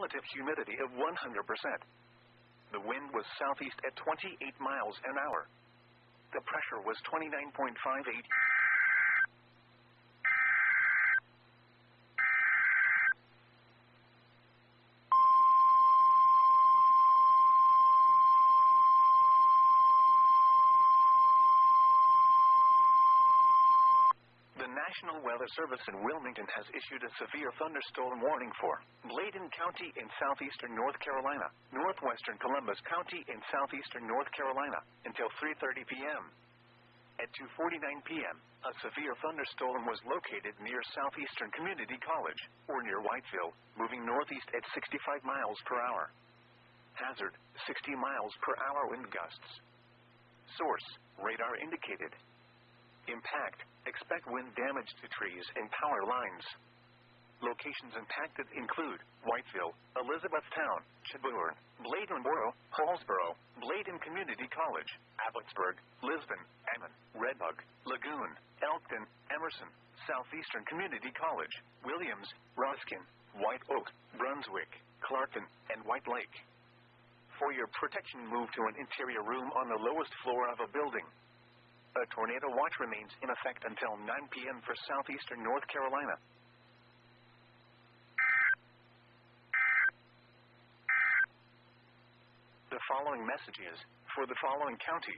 relative humidity of 100%. The wind was southeast at 28 miles an hour. The pressure was 29.58. The National Weather Service in Wilmington has issued a severe thunderstorm warning for Bladen County in southeastern North Carolina, northwestern Columbus County in southeastern North Carolina, until 3:30 p.m. At 2:49 p.m., a severe thunderstorm was located near Southeastern Community College, or near Whiteville, moving northeast at 65 miles per hour. Hazard, 60 miles per hour wind gusts. Source, radar indicated. Impact, expect wind damage to trees and power lines. Locations impacted include Whiteville, Elizabethtown, Chebourne, Bladenboro, Hallsboro, Bladen Community College, Abbotsburg, Lisbon, Ammon, Redbug, Lagoon, Elkton, Emerson, Southeastern Community College, Williams, Ruskin, White Oak, Brunswick, Clarkton, and White Lake. For your protection, move to an interior room on the lowest floor of a building. A tornado watch remains in effect until 9 p.m. for southeastern North Carolina. The following message is for the following county.